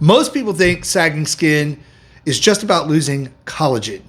Most people think sagging skin is just about losing collagen,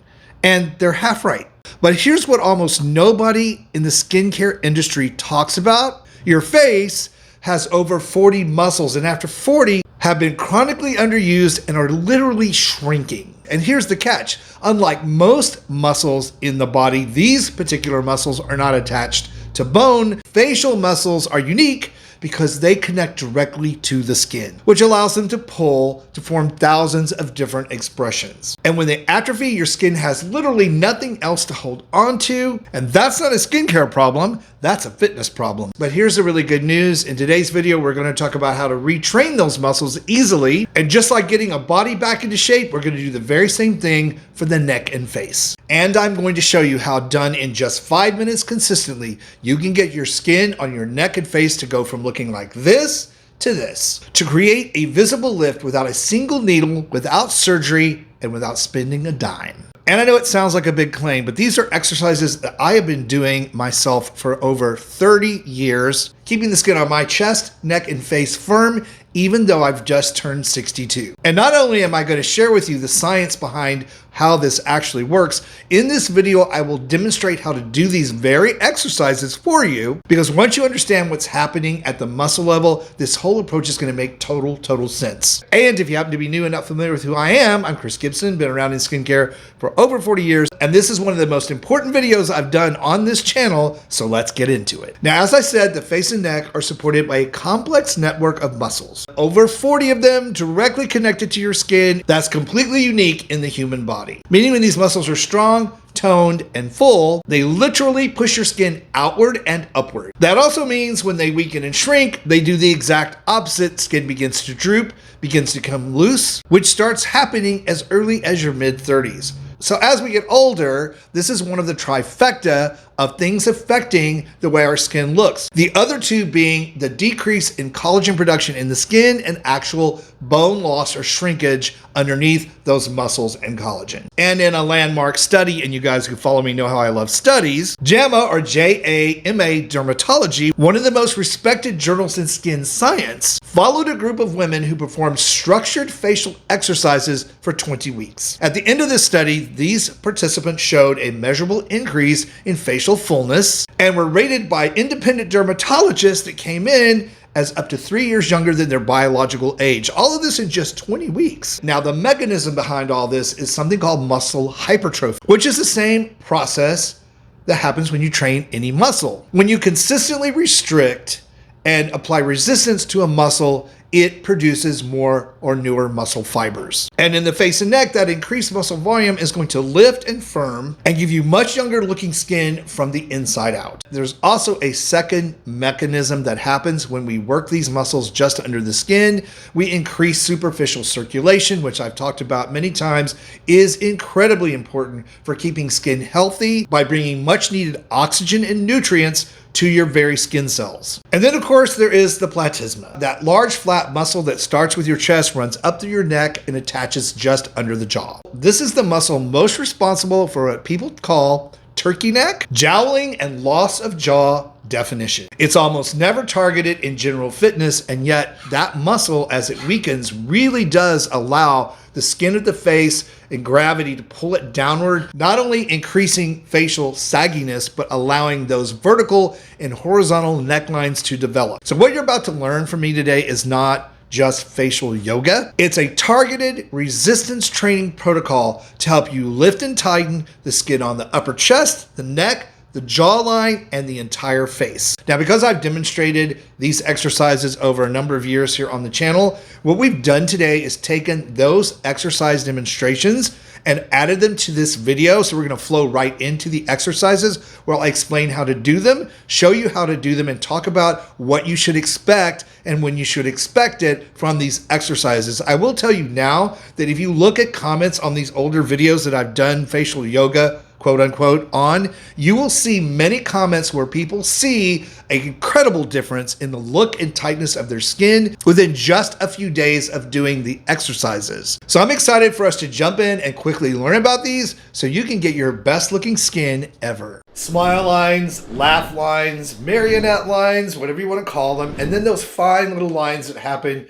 and they're half right. But here's what almost nobody in the skincare industry talks about. Your face has over 40 muscles, and after 40 have been chronically underused and are literally shrinking. And here's the catch. Unlike most muscles in the body, these particular muscles are not attached to bone. Facial muscles are unique because they connect directly to the skin, which allows them to pull to form thousands of different expressions. And when they atrophy, your skin has literally nothing else to hold on to. And that's not a skincare problem, that's a fitness problem. But here's the really good news. In today's video, we're going to talk about how to retrain those muscles easily. And just like getting a body back into shape, we're going to do the very same thing for the neck and face. And I'm going to show you how, done in just 5 minutes consistently, you can get your skin on your neck and face to go from looking like this to this, to create a visible lift without a single needle, without surgery, and without spending a dime. And I know it sounds like a big claim, but these are exercises that I have been doing myself for over 30 years, keeping the skin on my chest, neck, and face firm, even though I've just turned 62. And not only am I going to share with you the science behind how this actually works, in this video I will demonstrate how to do these very exercises for you, because once you understand what's happening at the muscle level, this whole approach is going to make total sense. And if you happen to be new and not familiar with who I am, I'm Chris Gibson, been around in skincare for over 40 years, and this is one of the most important videos I've done on this channel, so let's get into it. Now, as I said, the face and neck are supported by a complex network of muscles. Over 40 of them directly connected to your skin. That's completely unique in the human body. Meaning when these muscles are strong, toned, and full, they literally push your skin outward and upward. That also means when they weaken and shrink, they do the exact opposite. Skin begins to droop, begins to come loose, which starts happening as early as your mid-30s. So as we get older, this is one of the trifecta of things affecting the way our skin looks. The other two being the decrease in collagen production in the skin and actual bone loss or shrinkage underneath those muscles and collagen. And in a landmark study, and you guys who follow me know how I love studies, JAMA or JAMA Dermatology, one of the most respected journals in skin science, followed a group of women who performed structured facial exercises for 20 weeks. At the end of this study, these participants showed a measurable increase in facial fullness and were rated by independent dermatologists that came in as up to 3 years younger than their biological age. All of this in just 20 weeks. Now, the mechanism behind all this is something called muscle hypertrophy, which is the same process that happens when you train any muscle. When you consistently restrict and apply resistance to a muscle, it produces more or newer muscle fibers. And in the face and neck, that increased muscle volume is going to lift and firm and give you much younger looking skin from the inside out. There's also a second mechanism that happens when we work these muscles just under the skin. We increase superficial circulation, which I've talked about many times, is incredibly important for keeping skin healthy by bringing much needed oxygen and nutrients to your very skin cells. And then of course there is the platysma, that large flat muscle that starts with your chest, runs up through your neck, and attaches just under the jaw. This is the muscle most responsible for what people call turkey neck, jowling, and loss of jaw definition. It's almost never targeted in general fitness, and yet that muscle, as it weakens, really does allow the skin of the face and gravity to pull it downward, not only increasing facial sagginess, but allowing those vertical and horizontal necklines to develop. So what you're about to learn from me today is not just facial yoga. It's a targeted resistance training protocol to help you lift and tighten the skin on the upper chest, the neck, the jawline, and the entire face. Now, because I've demonstrated these exercises over a number of years here on the channel, what we've done today is taken those exercise demonstrations and added them to this video. So we're going to flow right into the exercises where I'll explain how to do them, show you how to do them, and talk about what you should expect and when you should expect it from these exercises. I will tell you now that if you look at comments on these older videos that I've done facial yoga, quote unquote, on, you will see many comments where people see an incredible difference in the look and tightness of their skin within just a few days of doing the exercises. So I'm excited for us to jump in and quickly learn about these so you can get your best looking skin ever. Smile lines, laugh lines, marionette lines, whatever you want to call them, and then those fine little lines that happen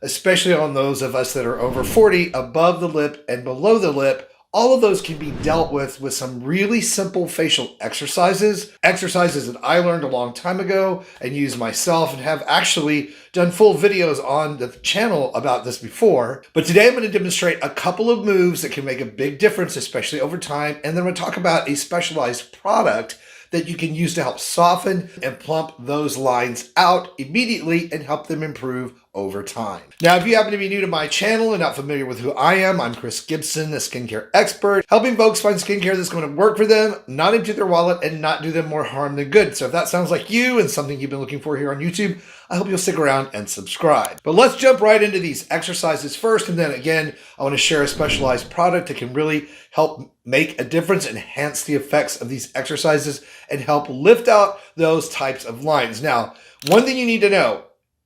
especially on those of us that are over 40, above the lip and below the lip. All of those can be dealt with some really simple facial exercises that I learned a long time ago and use myself, and have actually done full videos on the channel about this before. But today I'm going to demonstrate a couple of moves that can make a big difference, especially over time. And then I'm going to talk about a specialized product that you can use to help soften and plump those lines out immediately and help them improve over time. Now, if you happen to be new to my channel and not familiar with who I am, I'm Chris Gibson, a skincare expert, helping folks find skincare that's going to work for them, not empty their wallet, and not do them more harm than good. So if that sounds like you and something you've been looking for here on YouTube, I hope you'll stick around and subscribe. But let's jump right into these exercises first, and then again, I want to share a specialized product that can really help make a difference, enhance the effects of these exercises, and help lift out those types of lines. Now, one thing you need to know,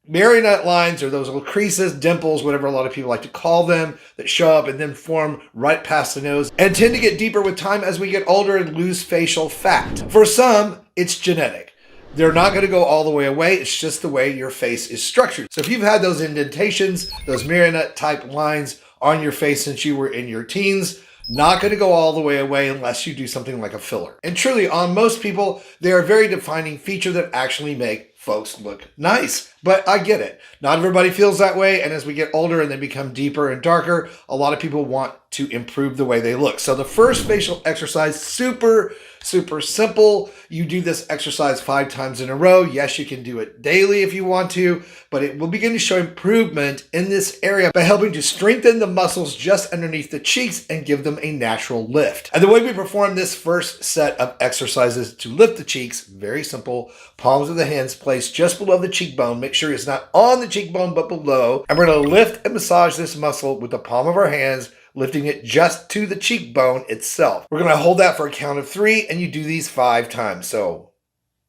marionette lines, or those little creases, dimples, whatever a lot of people like to call them, that show up and then form right past the nose and tend to get deeper with time as we get older and lose facial fat. For some, it's genetic. They're not going to go all the way away. It's just the way your face is structured. So if you've had those indentations, those marionette type lines on your face since you were in your teens, not going to go all the way away unless you do something like a filler. And truly, on most people, they are a very defining feature that actually make folks look nice. But I get it. Not everybody feels that way. And as we get older and they become deeper and darker, a lot of people want to improve the way they look. So the first facial exercise, super simple. You do this exercise 5 times in a row. Yes, you can do it daily if you want to, but it will begin to show improvement in this area by helping to strengthen the muscles just underneath the cheeks and give them a natural lift. And the way we perform this first set of exercises to lift the cheeks, very simple. Palms of the hands placed just below the cheekbone. Make sure it's not on the cheekbone, but below. And we're going to lift and massage this muscle with the palm of our hands, lifting it just to the cheekbone itself. We're going to hold that for a count of 3, and you do these 5 times. So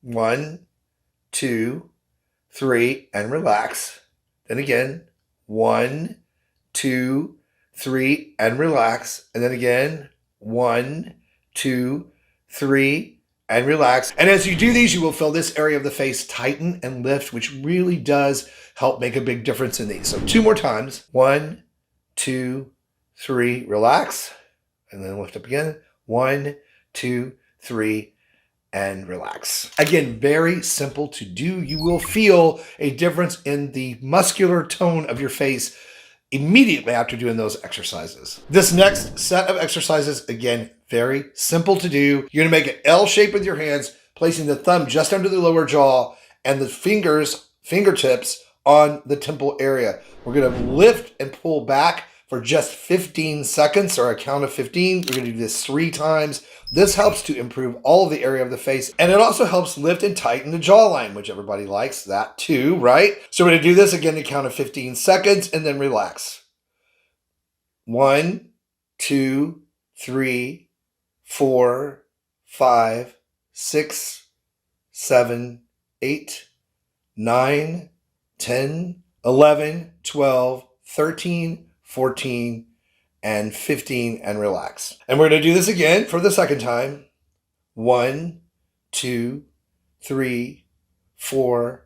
1, 2, 3, and relax. Then again, 1, 2, 3, and relax. And then again, 1, 2, 3, and relax. And as you do these, you will feel this area of the face tighten and lift, which really does help make a big difference in these. So 2 more times. 1, 2, 3, relax, and then lift up again. 1, 2, 3, and relax. Again, very simple to do. You will feel a difference in the muscular tone of your face immediately after doing those exercises. This next set of exercises, again, very simple to do. You're gonna make an L shape with your hands, placing the thumb just under the lower jaw and the fingertips on the temple area. We're gonna lift and pull back for just 15 seconds, or a count of 15. We're going to do this 3 times. This helps to improve all of the area of the face, and it also helps lift and tighten the jawline, which everybody likes that too, right? So we're going to do this again, the count of 15 seconds, and then relax. 1, 2, 3, 4, 5, 6, 7, 8, 9, 10, 11, 12, 13, 14, and 15, and relax. And we're going to do this again for the second time. 1, 2, 3, 4,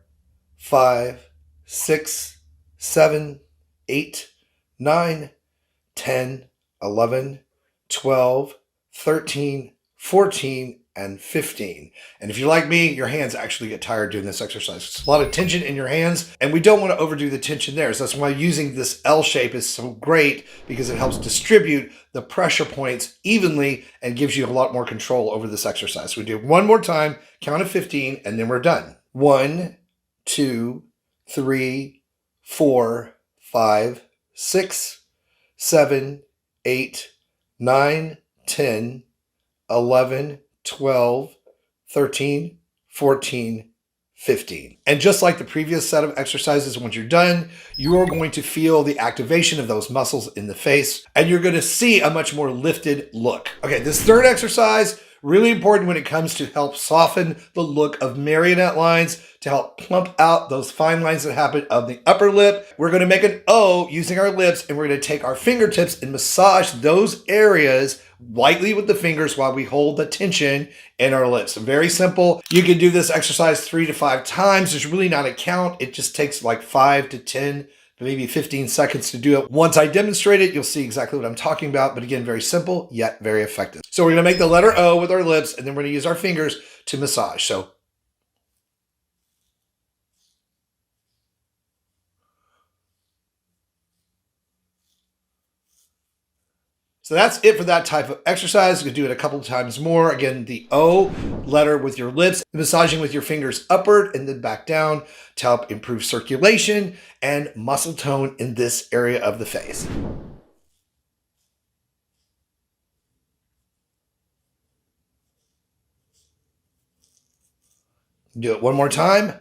5, 6, 7, 8, 9, 10, 11, 12, 13, 14, and 15. And if you're like me, your hands actually get tired doing this exercise. It's a lot of tension in your hands, and we don't want to overdo the tension there. So that's why using this L shape is so great, because it helps distribute the pressure points evenly and gives you a lot more control over this exercise. So we do 1 more time, count of 15, and then we're done. 1, 2, 3, 4, 5, 6, 7, 8, 9, 10, 11, 12, 13, 14, 15. And just like the previous set of exercises, once you're done, you are going to feel the activation of those muscles in the face, and you're going to see a much more lifted look. Okay, this third exercise, really important when it comes to help soften the look of marionette lines, to help plump out those fine lines that happen of the upper lip. We're going to make an O using our lips, and we're going to take our fingertips and massage those areas lightly with the fingers while we hold the tension in our lips. Very simple. You can do this exercise 3 to 5 times. There's really not a count. It just takes like 5 to 10 maybe 15 seconds to do it. Once I demonstrate it, you'll see exactly what I'm talking about. But again, very simple, yet very effective. So we're going to make the letter O with our lips, and then we're going to use our fingers to massage. So that's it for that type of exercise. You can do it a couple of times more. Again, the O letter with your lips, massaging with your fingers upward and then back down to help improve circulation and muscle tone in this area of the face. Do it one more time.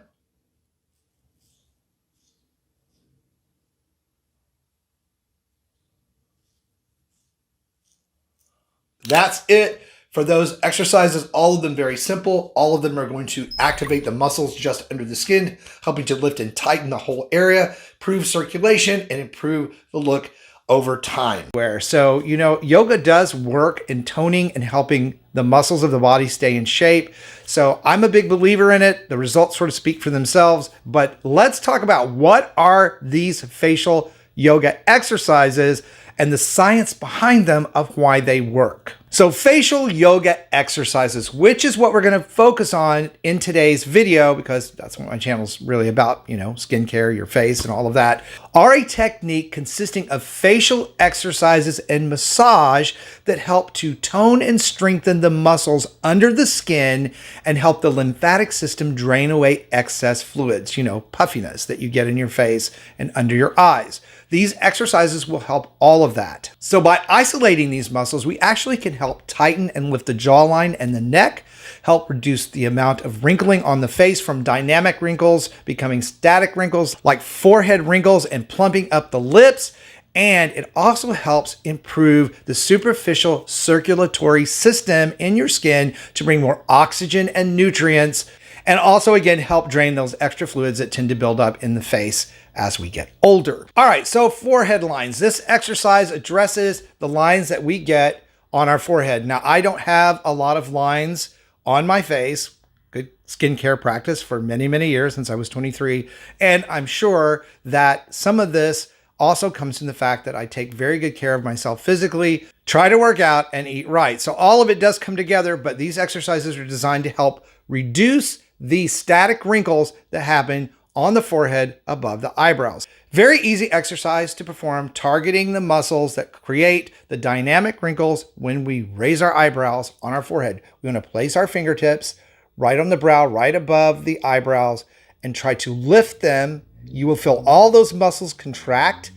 That's it for those exercises. All of them very simple. All of them are going to activate the muscles just under the skin, helping to lift and tighten the whole area, improve circulation, and improve the look over time. So, yoga does work in toning and helping the muscles of the body stay in shape. So I'm a big believer in it. The results sort of speak for themselves. But let's talk about what are these facial yoga exercises and the science behind them of why they work. So facial yoga exercises, which is what we're going to focus on in today's video, because that's what my channel's really about, skincare, your face and all of that, are a technique consisting of facial exercises and massage that help to tone and strengthen the muscles under the skin and help the lymphatic system drain away excess fluids, puffiness that you get in your face and under your eyes. These exercises will help all of that. So by isolating these muscles, we actually can help tighten and lift the jawline and the neck, help reduce the amount of wrinkling on the face from dynamic wrinkles becoming static wrinkles like forehead wrinkles and plumping up the lips. And it also helps improve the superficial circulatory system in your skin to bring more oxygen and nutrients, and also again help drain those extra fluids that tend to build up in the face as we get older. All right, so forehead lines. This exercise addresses the lines that we get on our forehead. Now, I don't have a lot of lines on my face. Good skincare practice for many, many years since I was 23. And I'm sure that some of this also comes from the fact that I take very good care of myself physically, try to work out and eat right. So all of it does come together, but these exercises are designed to help reduce the static wrinkles that happen on the forehead above the eyebrows. Very easy exercise to perform, targeting the muscles that create the dynamic wrinkles when we raise our eyebrows on our forehead. We want to place our fingertips right on the brow, right above the eyebrows, and try to lift them. You will feel all those muscles contract.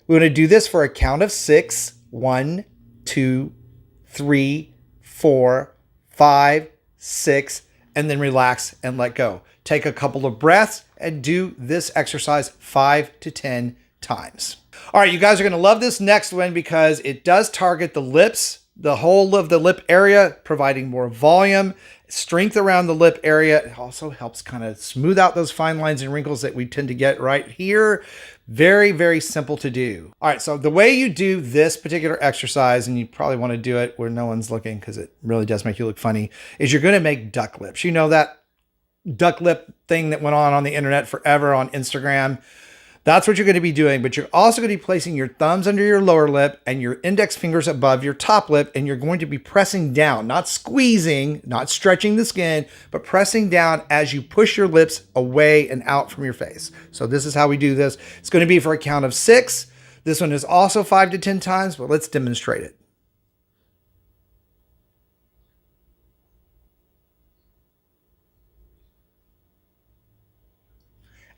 We want to do this for a count of 6. 1, 2, 3, 4, 5, 6, and then relax and let go. Take a couple of breaths and do this exercise 5 to 10 times. All right, you guys are going to love this next one because it does target the lips, the whole of the lip area, providing more volume, strength around the lip area. It also helps kind of smooth out those fine lines and wrinkles that we tend to get right here. Very, very simple to do. All right, so the way you do this particular exercise, and you probably want to do it where no one's looking because it really does make you look funny, is you're going to make duck lips. You know that duck lip thing that went on the internet forever on Instagram? That's what you're going to be doing, but you're also going to be placing your thumbs under your lower lip and your index fingers above your top lip, and you're going to be pressing down, not squeezing, not stretching the skin, but pressing down as you push your lips away and out from your face. So this is how we do this. It's going to be for a count of 6. This one is also 5 to 10 times, but let's demonstrate it.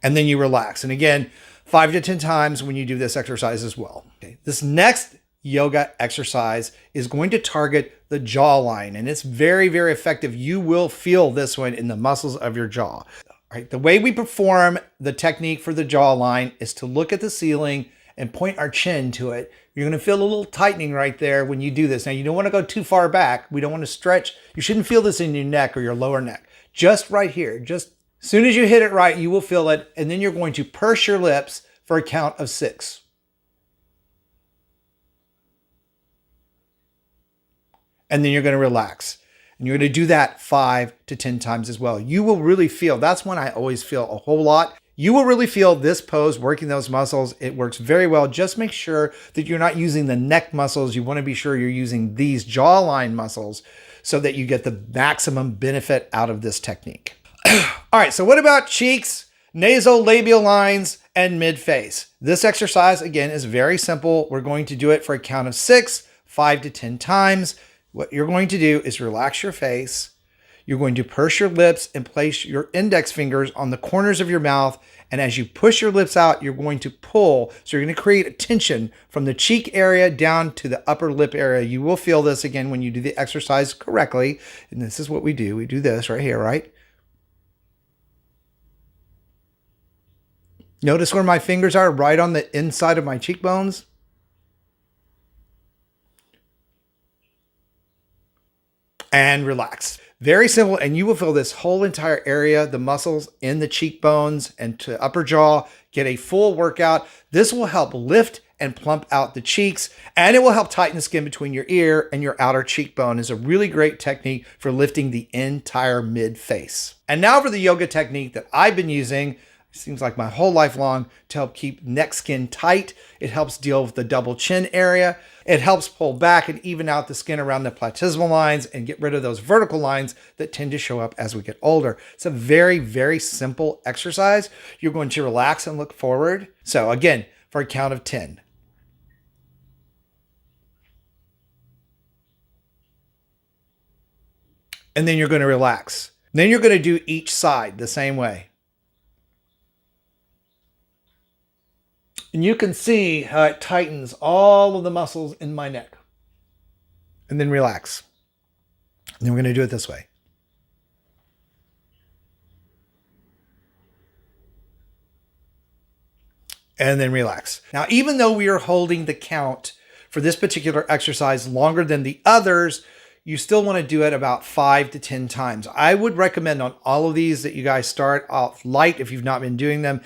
And then you relax. And again, 5 to 10 times when you do this exercise as well. Okay. This next yoga exercise is going to target the jawline, and it's very, very effective. You will feel this one in the muscles of your jaw. All right. The way we perform the technique for the jawline is to look at the ceiling and point our chin to it. You're going to feel a little tightening right there when you do this. Now, you don't want to go too far back. We don't want to stretch. You shouldn't feel this in your neck or your lower neck. Just right here. Just as soon as you hit it right, you will feel it, and then you're going to purse your lips for a count of 6. And then you're going to relax. And you're going to do that 5 to 10 times as well. You will really feel, that's when I always feel a whole lot. You will really feel this pose working those muscles. It works very well. Just make sure that you're not using the neck muscles. You want to be sure you're using these jawline muscles so that you get the maximum benefit out of this technique. All right, so what about cheeks, nasolabial lines, and mid-face? This exercise, again, is very simple. We're going to do it for a count of 6, 5 to 10 times. What you're going to do is relax your face. You're going to purse your lips and place your index fingers on the corners of your mouth. And as you push your lips out, you're going to pull. So you're going to create a tension from the cheek area down to the upper lip area. You will feel this again when you do the exercise correctly. And this is what we do. We do this right here, right? Notice where my fingers are, right on the inside of my cheekbones. And relax. Very simple, and you will feel this whole entire area, the muscles in the cheekbones and to upper jaw, get a full workout. This will help lift and plump out the cheeks, and it will help tighten the skin between your ear and your outer cheekbone. It's a really great technique for lifting the entire mid-face. And now for the yoga technique that I've been using, it seems like my whole life long, to help keep neck skin tight. It helps deal with the double chin area. It helps pull back and even out the skin around the platysmal lines and get rid of those vertical lines that tend to show up as we get older. It's a very, very simple exercise. You're going to relax and look forward. So again, for a count of 10. And then you're going to relax. Then you're going to do each side the same way. And you can see how it tightens all of the muscles in my neck. And then relax. And then we're going to do it this way. And then relax. Now, even though we are holding the count for this particular exercise longer than the others, you still want to do it about 5 to 10 times. I would recommend on all of these that you guys start off light if you've not been doing them.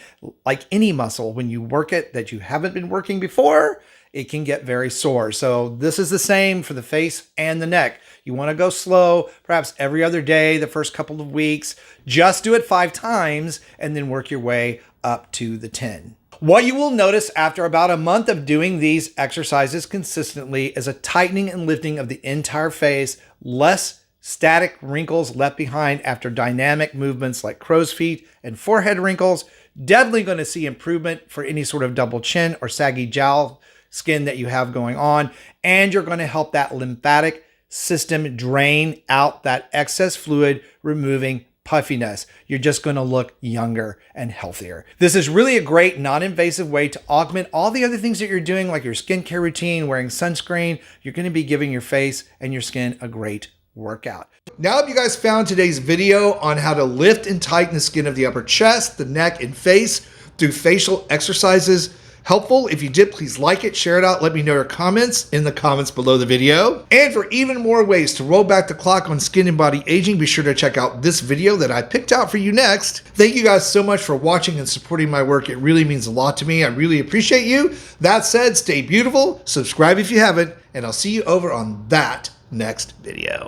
Like any muscle, when you work it that you haven't been working before, it can get very sore. So this is the same for the face and the neck. You want to go slow, perhaps every other day, the first couple of weeks. Just do it 5 times and then work your way up to the 10. What you will notice after about a month of doing these exercises consistently is a tightening and lifting of the entire face, less static wrinkles left behind after dynamic movements like crow's feet and forehead wrinkles. Definitely going to see improvement for any sort of double chin or saggy jowl skin that you have going on. And you're going to help that lymphatic system drain out that excess fluid, removing puffiness. You're just going to look younger and healthier. This is really a great non-invasive way to augment all the other things that you're doing, like your skincare routine, wearing sunscreen. You're going to be giving your face and your skin a great workout. Now, if you guys found today's video on how to lift and tighten the skin of the upper chest, the neck, and face through facial exercises helpful, if you did, please like it, share it out, let me know your comments in the comments below the video. And for even more ways to roll back the clock on skin and body aging, be sure to check out this video that I picked out for you next. Thank you guys so much for watching and supporting my work. It really means a lot to me. I really appreciate you. That said, stay beautiful, subscribe if you haven't, and I'll see you over on that next video.